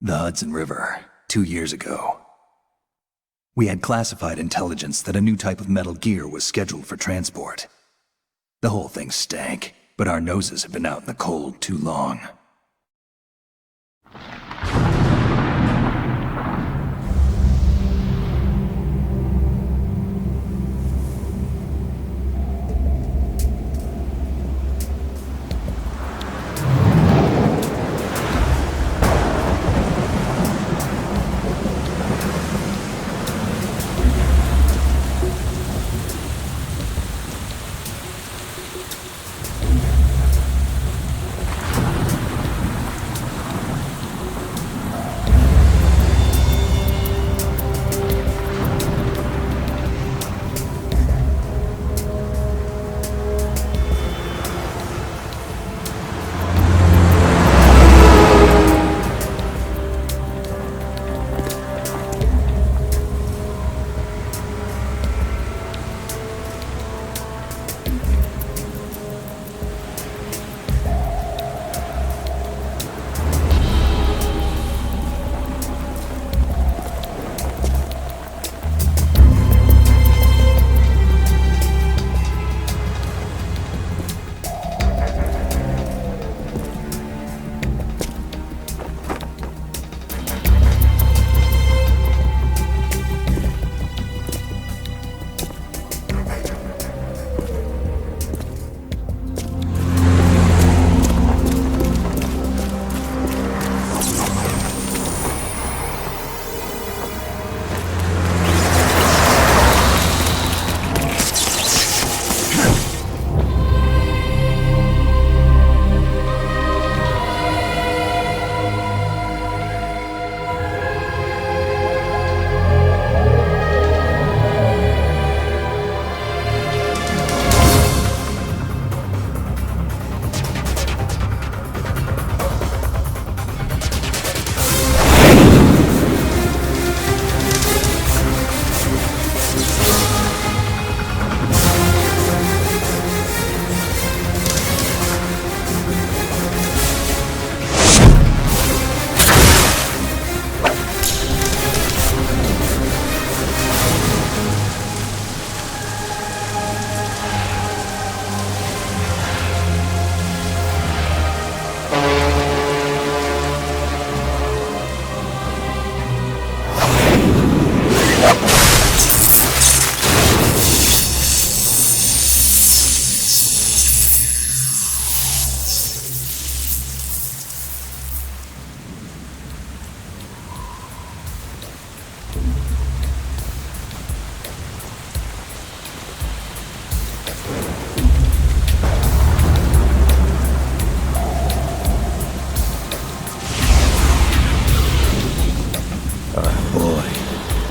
The Hudson River, 2 years ago. We had classified intelligence that a new type of metal gear was scheduled for transport. The whole thing stank, but our noses had been out in the cold too long.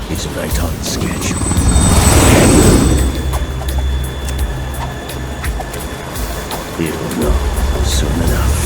He's right on schedule. He'll know soon enough.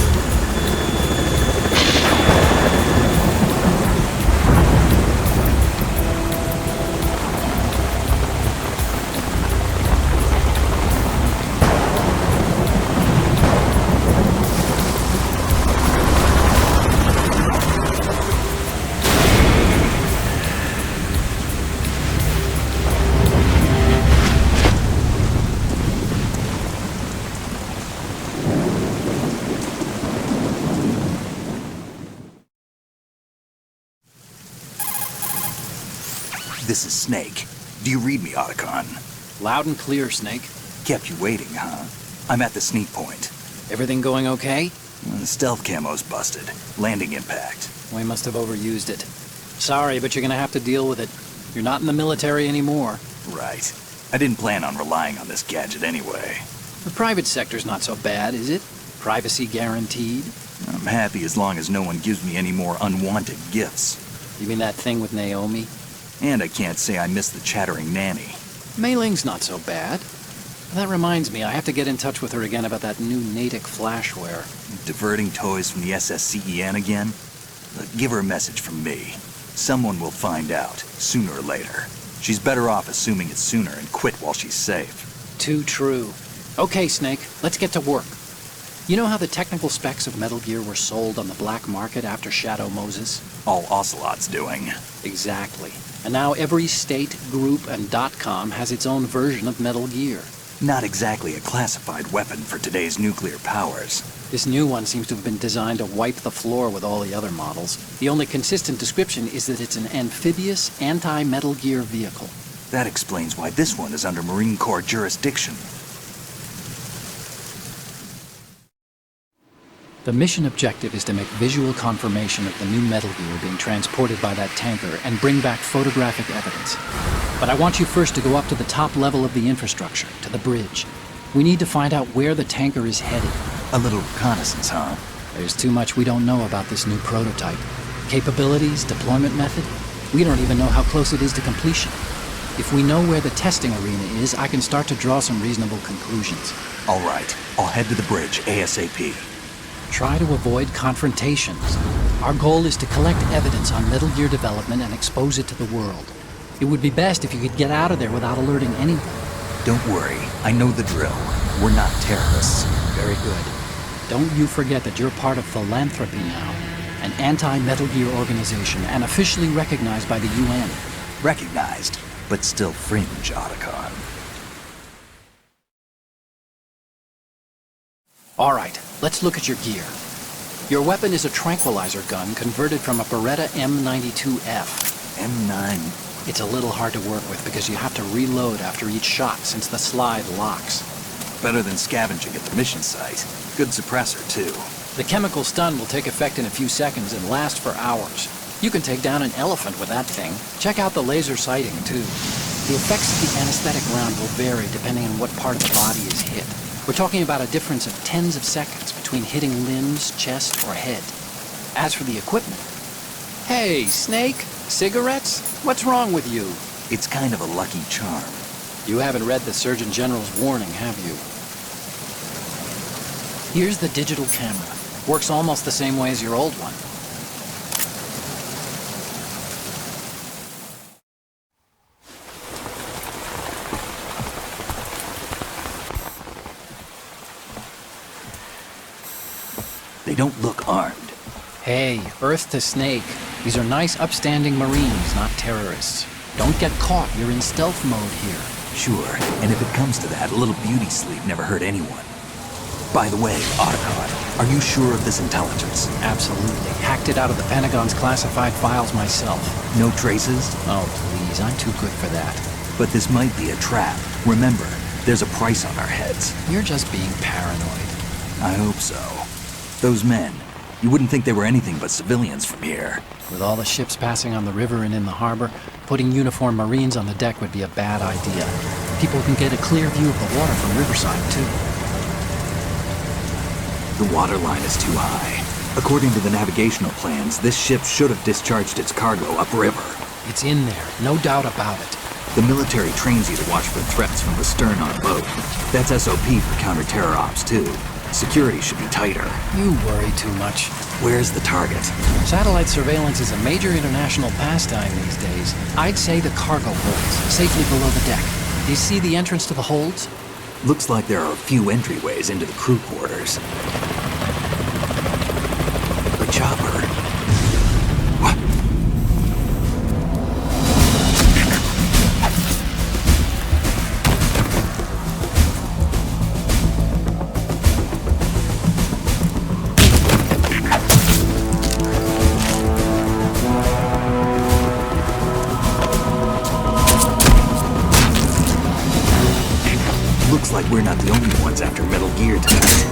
This is Snake. Do you read me, Otacon? Loud and clear, Snake. Kept you waiting, huh? I'm at the sneak point. Everything going okay? The stealth camo's busted. Landing impact. We must have overused it. Sorry, but you're gonna have to deal with it. You're not in the military anymore. Right. I didn't plan on relying on this gadget anyway. The private sector's not so bad, is it? Privacy guaranteed? I'm happy as long as no one gives me any more unwanted gifts. You mean that thing with Naomi? And I can't say I miss the chattering nanny. Mei Ling's not so bad. That reminds me, I have to get in touch with her again about that new Natick flashware. Diverting toys from the SSCEN again? Look, give her a message from me. Someone will find out, sooner or later. She's better off assuming it's sooner and quit while she's safe. Too true. Okay, Snake, let's get to work. You know how the technical specs of Metal Gear were sold on the black market after Shadow Moses? All Ocelot's doing. Exactly. And now every state, group, and .com has its own version of Metal Gear. Not exactly a classified weapon for today's nuclear powers. This new one seems to have been designed to wipe the floor with all the other models. The only consistent description is that it's an amphibious, anti-Metal Gear vehicle. That explains why this one is under Marine Corps jurisdiction. The mission objective is to make visual confirmation of the new Metal Gear being transported by that tanker and bring back photographic evidence. But I want you first to go up to the top level of the infrastructure, to the bridge. We need to find out where the tanker is headed. A little reconnaissance, huh? There's too much we don't know about this new prototype. Capabilities, deployment method. We don't even know how close it is to completion. If we know where the testing arena is, I can start to draw some reasonable conclusions. All right, I'll head to the bridge ASAP. Try to avoid confrontations. Our goal is to collect evidence on Metal Gear development and expose it to the world. It would be best if you could get out of there without alerting anyone. Don't worry, I know the drill. We're not terrorists. Very good. Don't you forget that you're part of Philanthropy now, an anti-Metal Gear organization and officially recognized by the UN. Recognized, but still fringe, Otacon. All right, let's look at your gear. Your weapon is a tranquilizer gun converted from a Beretta M92F. M9. It's a little hard to work with because you have to reload after each shot since the slide locks. Better than scavenging at the mission site. Good suppressor, too. The chemical stun will take effect in a few seconds and last for hours. You can take down an elephant with that thing. Check out the laser sighting, too. The effects of the anesthetic round will vary depending on what part of the body is hit. We're talking about a difference of tens of seconds between hitting limbs, chest, or head. As for the equipment... Hey, Snake! Cigarettes? What's wrong with you? It's kind of a lucky charm. You haven't read the Surgeon General's warning, have you? Here's the digital camera. Works almost the same way as your old one. They don't look armed. Hey, Earth to Snake. These are nice, upstanding Marines, not terrorists. Don't get caught. You're in stealth mode here. Sure, and if it comes to that, a little beauty sleep never hurt anyone. By the way, Otacon, are you sure of this intelligence? Absolutely. Hacked it out of the Pentagon's classified files myself. No traces? Oh, please. I'm too good for that. But this might be a trap. Remember, there's a price on our heads. You're just being paranoid. I hope so. Those men, you wouldn't think they were anything but civilians from here. With all the ships passing on the river and in the harbor, putting uniformed Marines on the deck would be a bad idea. People can get a clear view of the water from Riverside, too. The water line is too high. According to the navigational plans, this ship should have discharged its cargo upriver. It's in there, no doubt about it. The military trains you to watch for threats from the stern on boat. That's SOP for counter-terror ops, too. Security should be tighter. You worry too much. Where's the target? Satellite surveillance is a major international pastime these days. I'd say the cargo holds, safely below the deck. Do you see the entrance to the holds? Looks like there are a few entryways into the crew quarters. A chopper. What? Looks like we're not the only ones after Metal Gear tonight.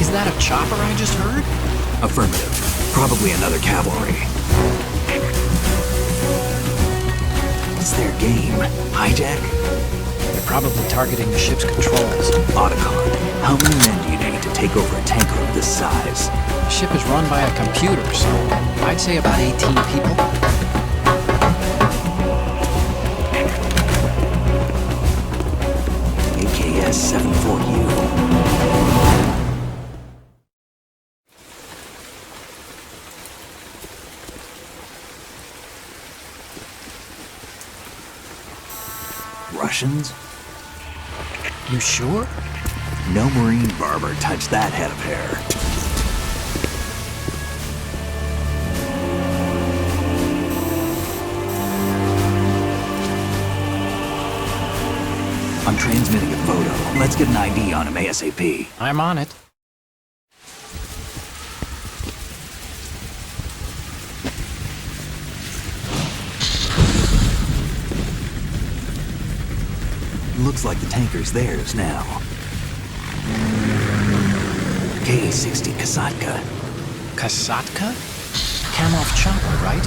Is that a chopper I just heard? Affirmative. Probably another cavalry. What's their game? Hijack? They're probably targeting the ship's controls. Otacon, how many men do you need to take over a tanker of this size? The ship is run by a computer, so I'd say about 18 people. AKS 74U. Russians? You sure? No marine barber touched that head of hair. I'm transmitting a photo. Let's get an ID on him ASAP. I'm on it. Looks like the tanker's theirs now. Ka-60 Kasatka. Kasatka? Kamoff chopper, right?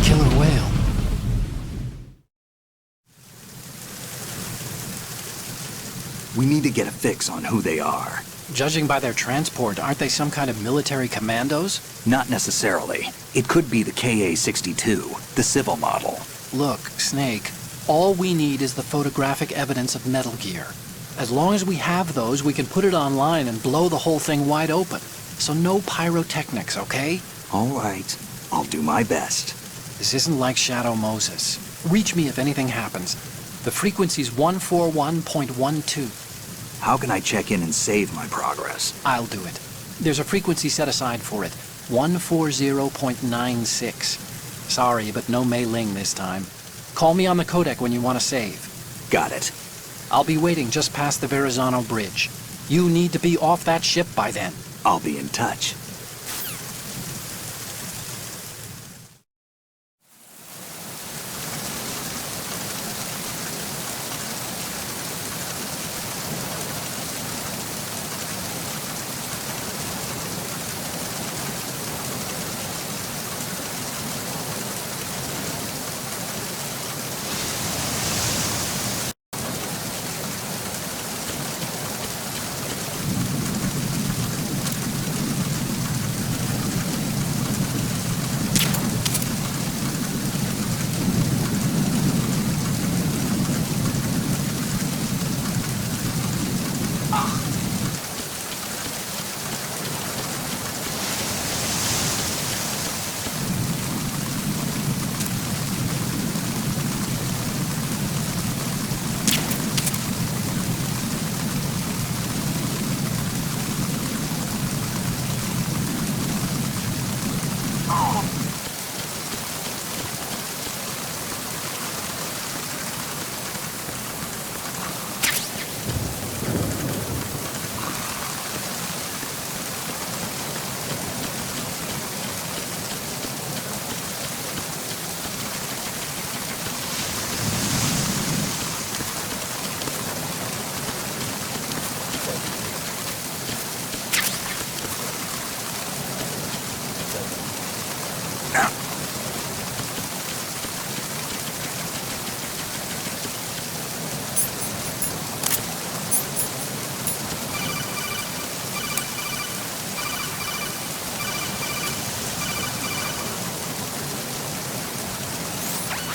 Killer whale. We need to get a fix on who they are. Judging by their transport, aren't they some kind of military commandos? Not necessarily. It could be the Ka-62, the civil model. Look, Snake, all we need is the photographic evidence of Metal Gear. As long as we have those, we can put it online and blow the whole thing wide open. So no pyrotechnics, okay? All right. I'll do my best. This isn't like Shadow Moses. Reach me if anything happens. The frequency's 141.12. How can I check in and save my progress? I'll do it. There's a frequency set aside for it. 140.96. Sorry, but no Mei Ling this time. Call me on the codec when you want to save. Got it. I'll be waiting just past the Verrazano Bridge. You need to be off that ship by then. I'll be in touch.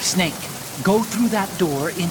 Snake, go through that door in...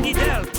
need help.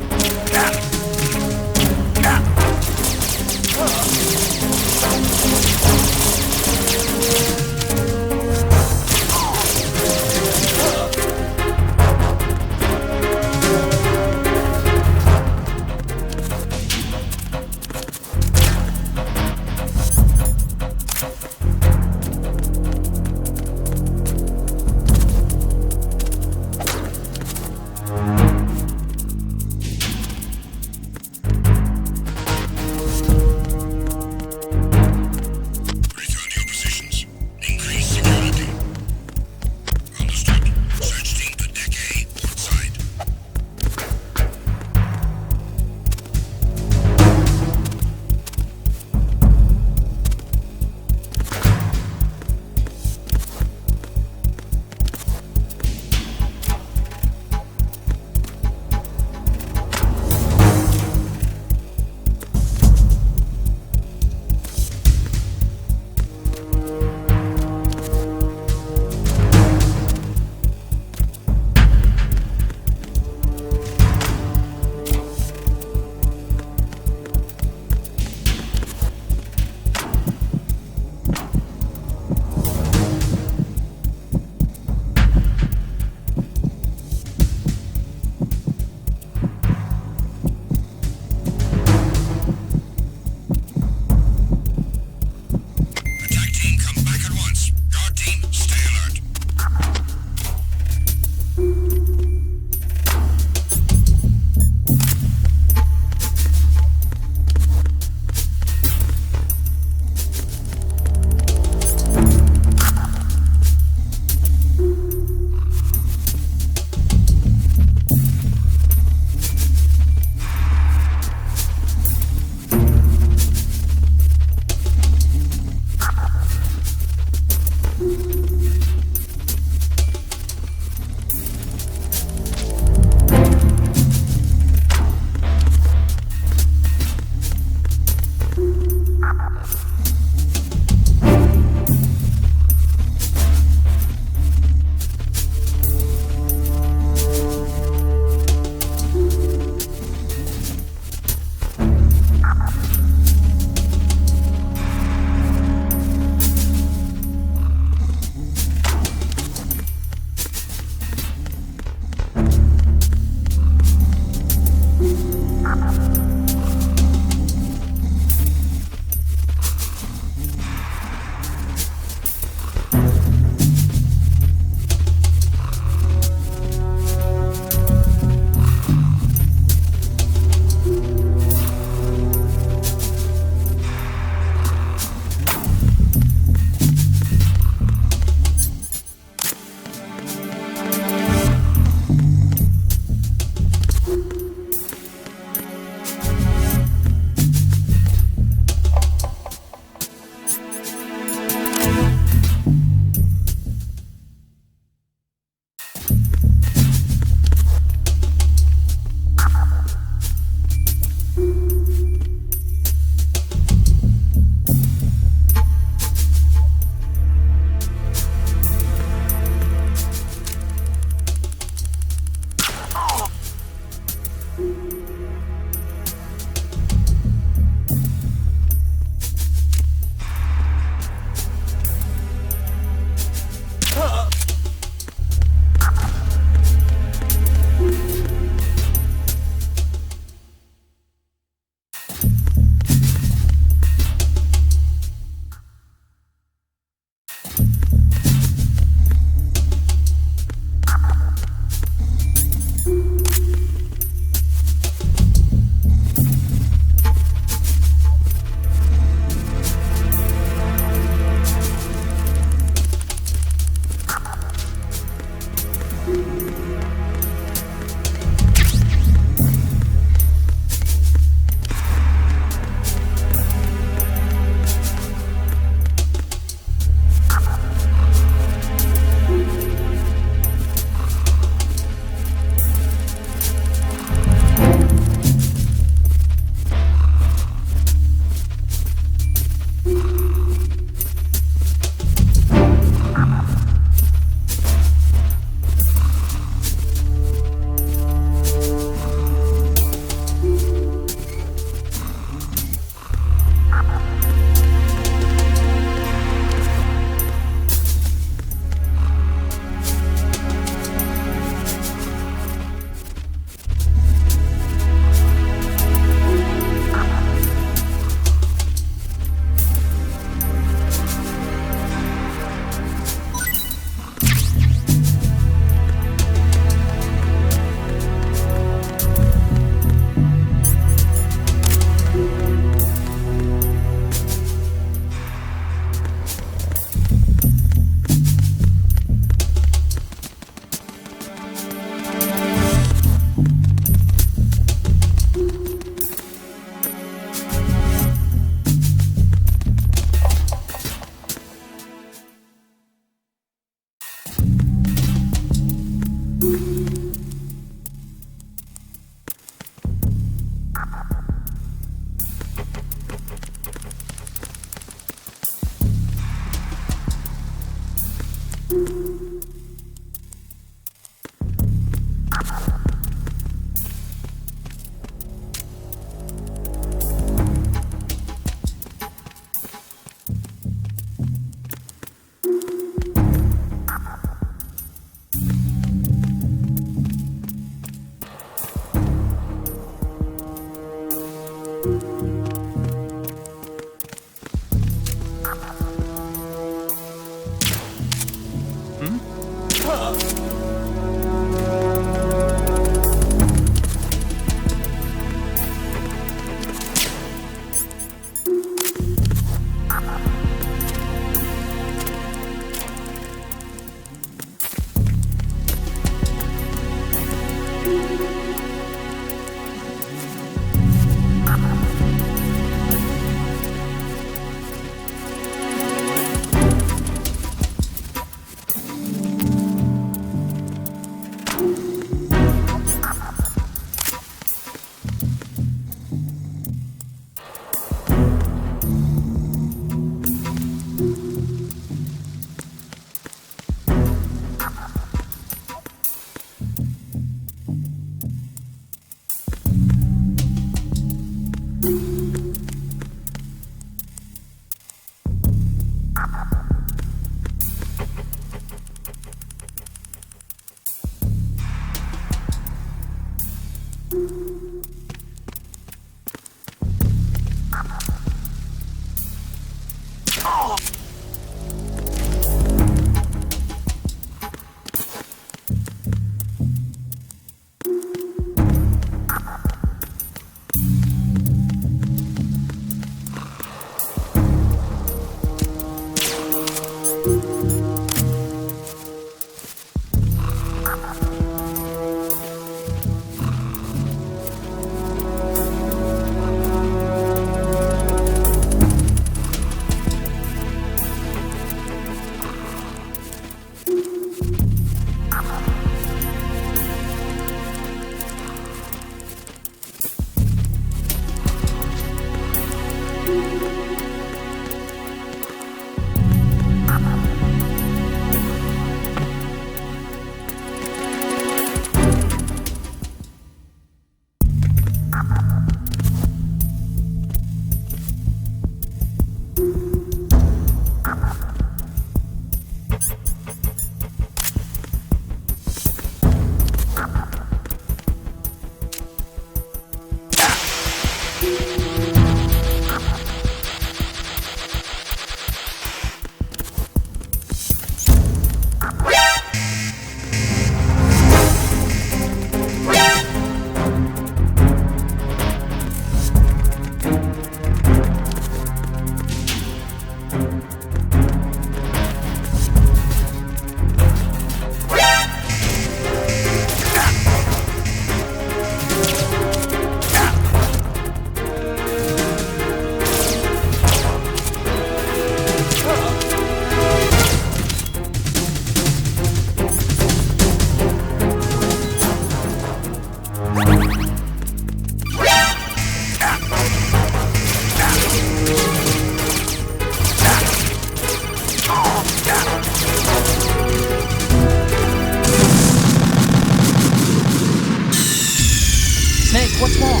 Snake, what's wrong?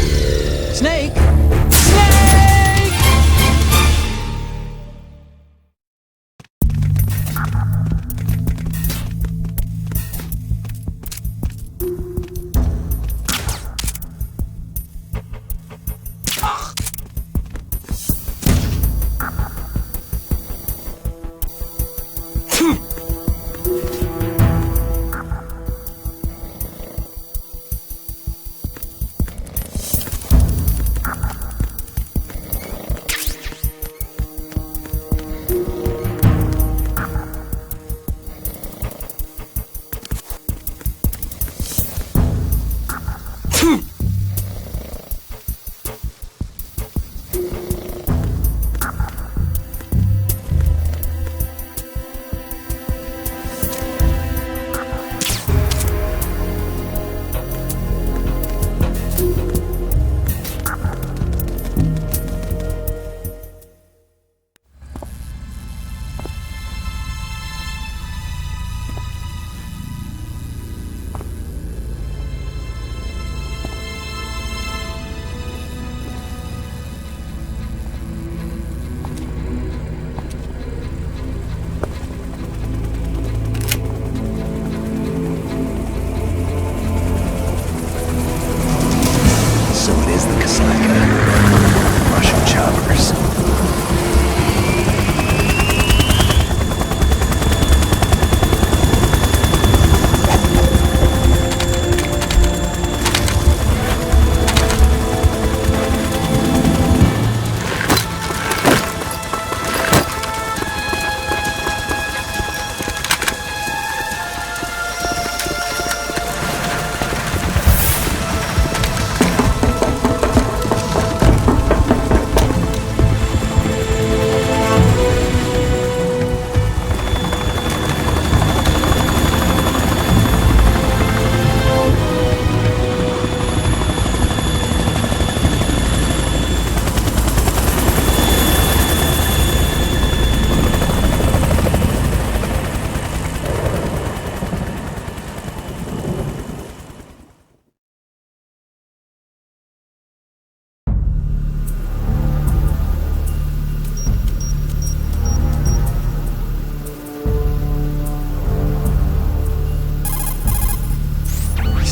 Snake! Snake!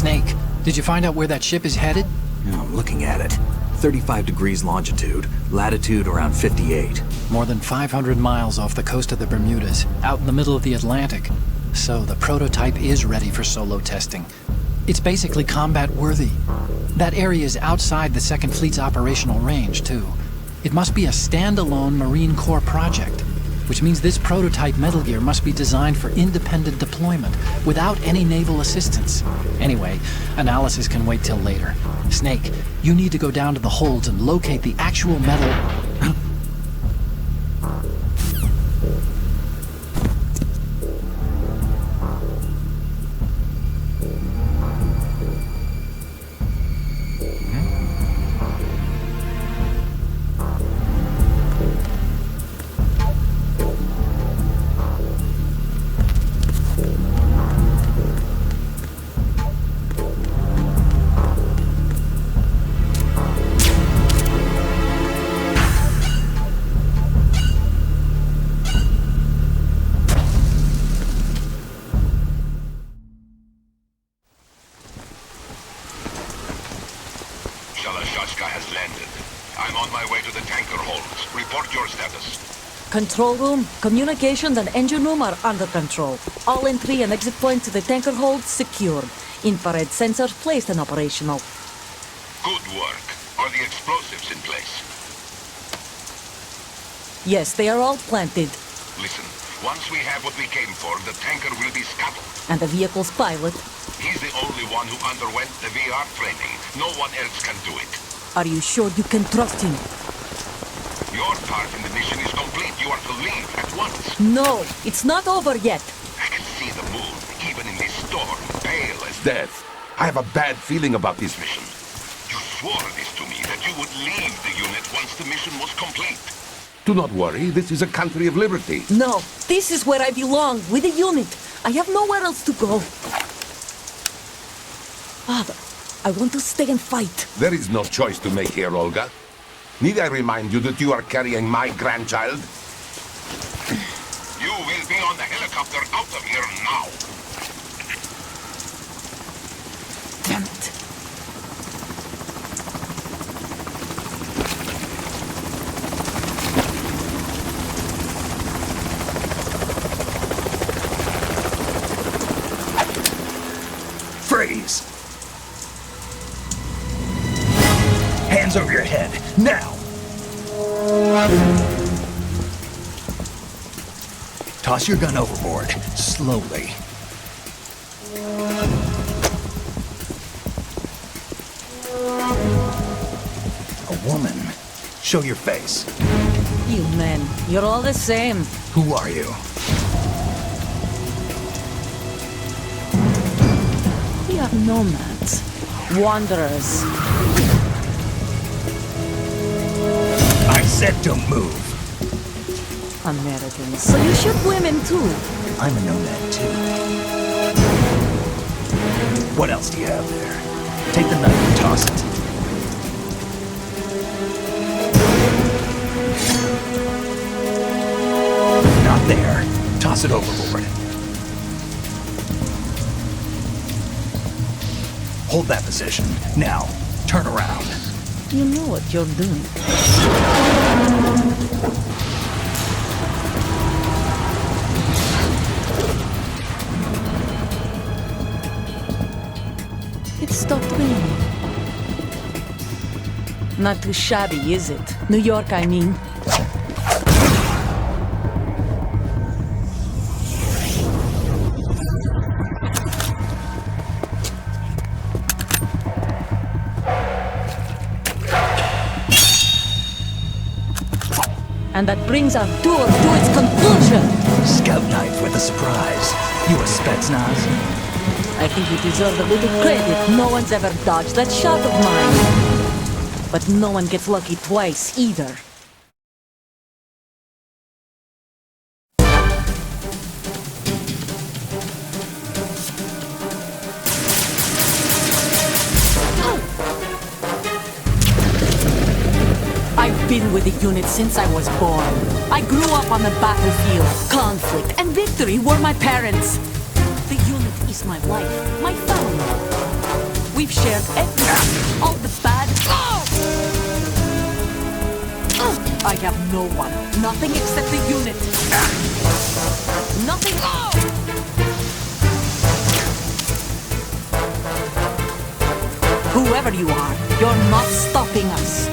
Snake, did you find out where that ship is headed? I'm looking at it. 35 degrees longitude, latitude around 58. more than 500 miles off the coast of the Bermudas, out in the middle of the Atlantic. So the prototype is ready for solo testing. It's basically combat-worthy. That area is outside the Second Fleet's operational range, too. It must be a standalone Marine Corps project, which means this prototype Metal Gear must be designed for independent deployment, without any naval assistance. Anyway, analysis can wait till later. Snake, you need to go down to the holds and locate the actual metal... has landed. I'm on my way to the tanker holds. Report your status. Control room, communications and engine room are under control. All entry and exit points to the tanker holds secured. Infrared sensors placed and operational. Good work. Are the explosives in place? Yes, they are all planted. Listen, once we have what we came for, the tanker will be scuttled. And the vehicle's pilot? He's the only one who underwent the VR training. No one else can do it. Are you sure you can trust him? Your part in the mission is complete. You are to leave at once. No, it's not over yet. I can see the moon, even in this storm, pale as death. I have a bad feeling about this mission. You swore this to me, that you would leave the unit once the mission was complete. Do not worry, this is a country of liberty. No, this is where I belong, with the unit. I have nowhere else to go. Father, I want to stay and fight. There is no choice to make here, Olga. Need I remind you that you are carrying my grandchild? You will be on the helicopter out of here now. Damn it. Freeze! Hands over your head, now! Toss your gun overboard, slowly. A woman. Show your face. You men, you're all the same. Who are you? We are nomads. Wanderers. I said don't move. Americans. So you shoot women too. I'm a nomad too. What else do you have there? Take the knife and toss it. Not there. Toss it overboard. Hold that position. Now, turn around. You know what you're doing. It stopped raining. Not too shabby, is it? New York, I mean. And that brings our tour to its conclusion. Scout knife with a surprise. You a Spetsnaz? I think you deserve a little credit. No one's ever dodged that shot of mine. But no one gets lucky twice, either. I've been with the unit since I was born. I grew up on the battlefield. Conflict and victory were my parents. The unit is my life, my family. We've shared everything, all the bad. I have no one. Nothing except the unit. Nothing. Whoever you are, you're not stopping us.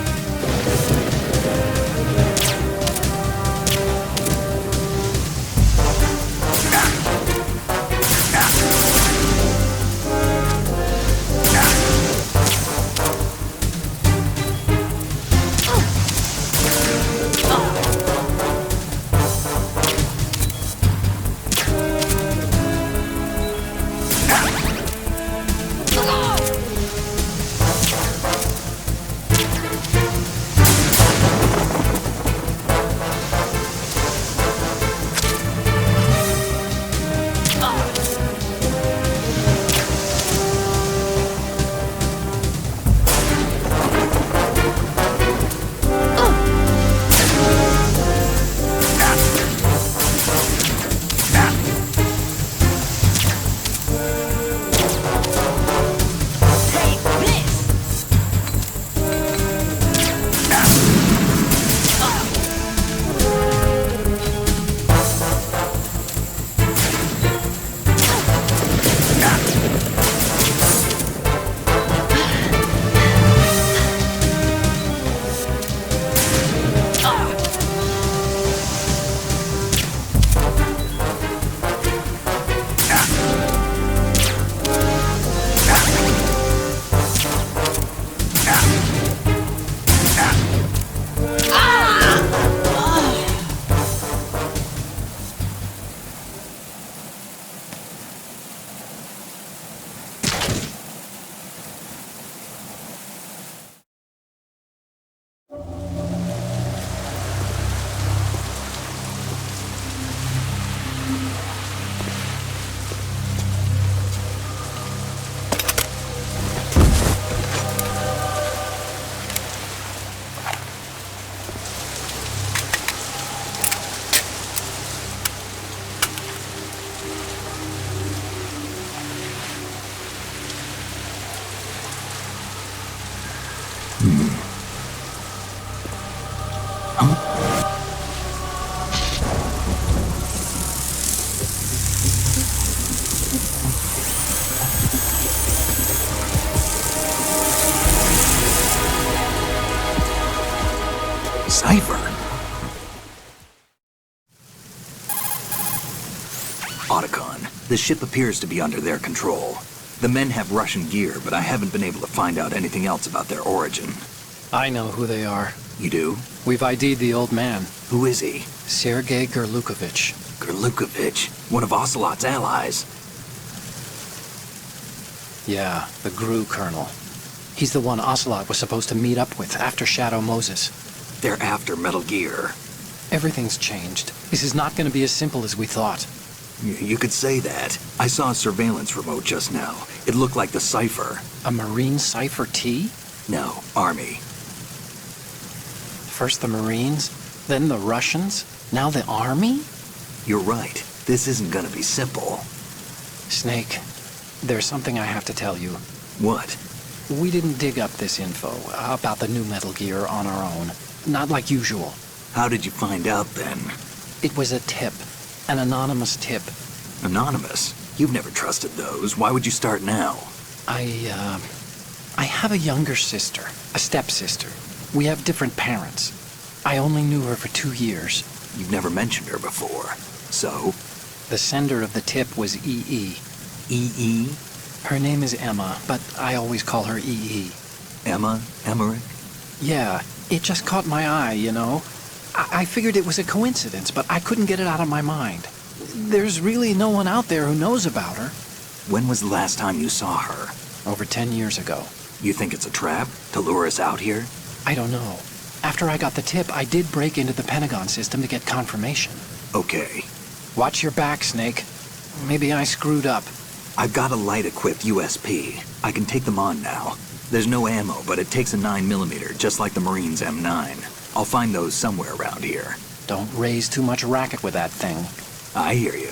Cipher. Otacon, the ship appears to be under their control. The men have Russian gear, but I haven't been able to find out anything else about their origin. I know who they are. You do? We've ID'd the old man, Who is he? Sergei Gerlukovich. Gerlukovich, one of Ocelot's allies. Yeah, the GRU colonel. He's the one Ocelot was supposed to meet up with after Shadow Moses. They're after Metal Gear. Everything's changed. This is not going to be as simple as we thought. You could say that. I saw a surveillance remote just now. It looked like the Cipher. A Marine Cipher T? No, Army. First the Marines, then the Russians, now the Army? You're right. This isn't gonna be simple. Snake, there's something I have to tell you. What? We didn't dig up this info about the new Metal Gear on our own. Not like usual. How did you find out then? It was a tip. An anonymous tip. Anonymous? You've never trusted those. Why would you start now? I have a younger sister, a stepsister. We have different parents. I only knew her for 2 years. You've never mentioned her before. So? The sender of the tip was EE. EE? Her name is Emma, but I always call her EE. Emma? Emmerich? Yeah, it just caught my eye, you know? I figured it was a coincidence, but I couldn't get it out of my mind. There's really no one out there who knows about her. When was the last time you saw her? Over 10 years ago. You think it's a trap? To lure us out here? I don't know. After I got the tip, I did break into the Pentagon system to get confirmation. Okay. Watch your back, Snake. Maybe I screwed up. I've got a light-equipped USP. I can take them on now. There's no ammo, but it takes a 9mm, just like the Marines' M9. I'll find those somewhere around here. Don't raise too much racket with that thing. I hear you.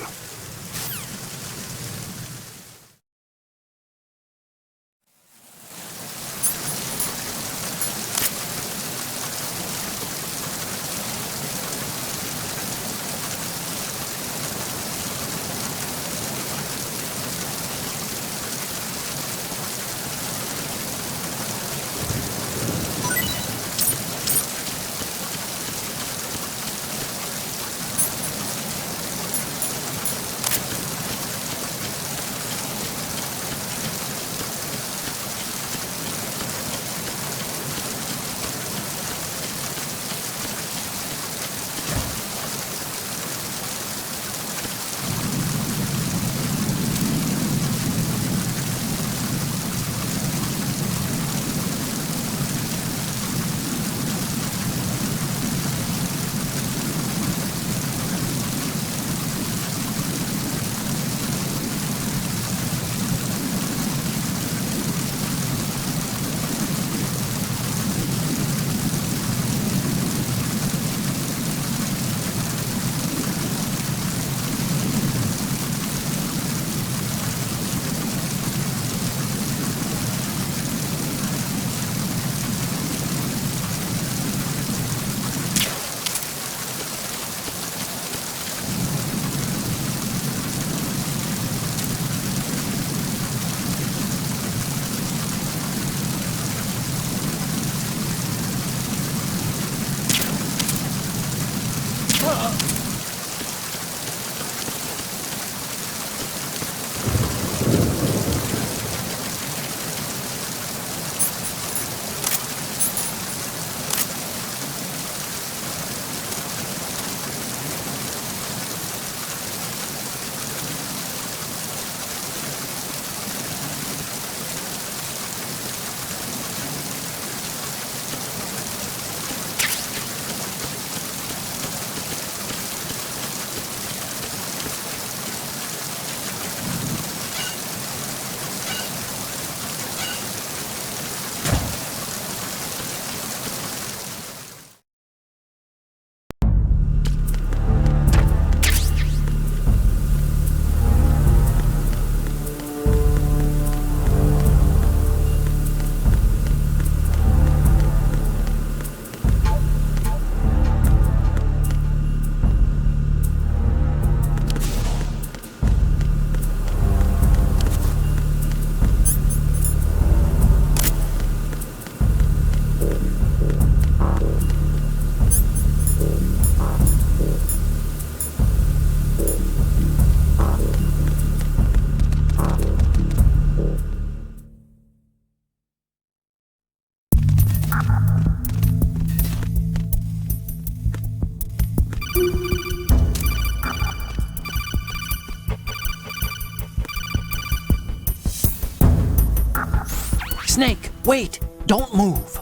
Snake, wait! Don't move!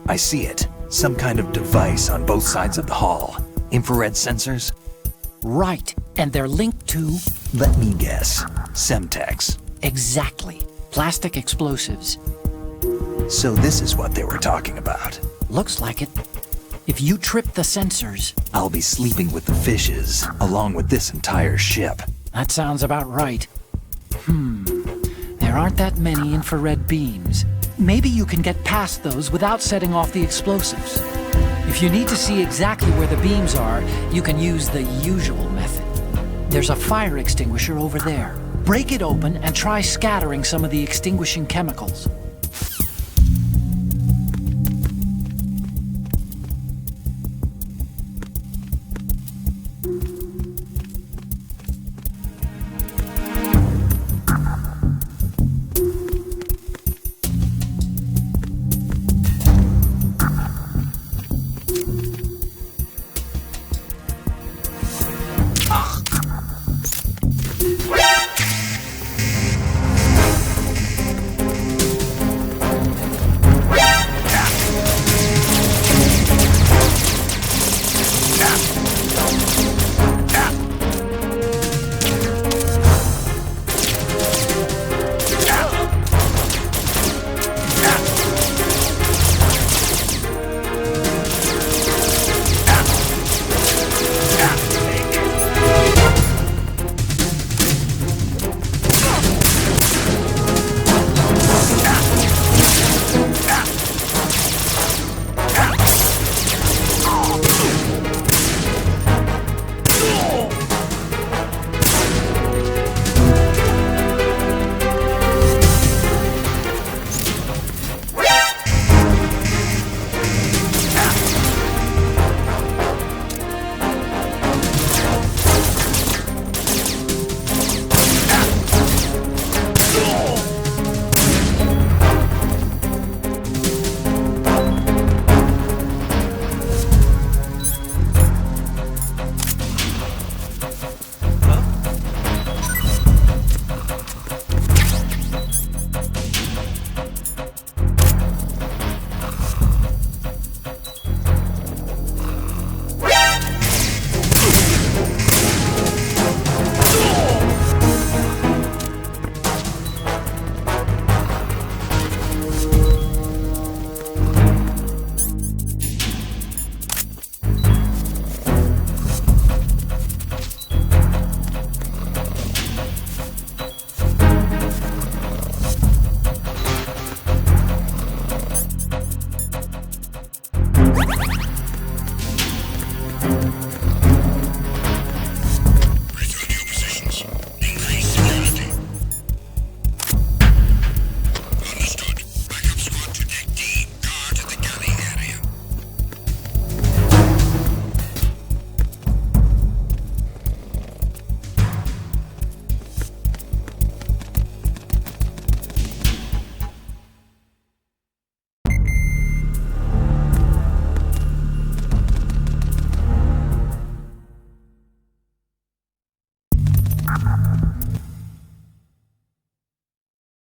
I see it. Some kind of device on both sides of the hall. Infrared sensors? Right, and they're linked to... Let me guess. Semtex. Exactly. Plastic explosives. So this is what they were talking about. Looks like it. If you trip the sensors... I'll be sleeping with the fishes, along with this entire ship. That sounds about right. There aren't that many infrared beams. Maybe you can get past those without setting off the explosives. If you need to see exactly where the beams are, you can use the usual method. There's a fire extinguisher over there. Break it open and try scattering some of the extinguishing chemicals.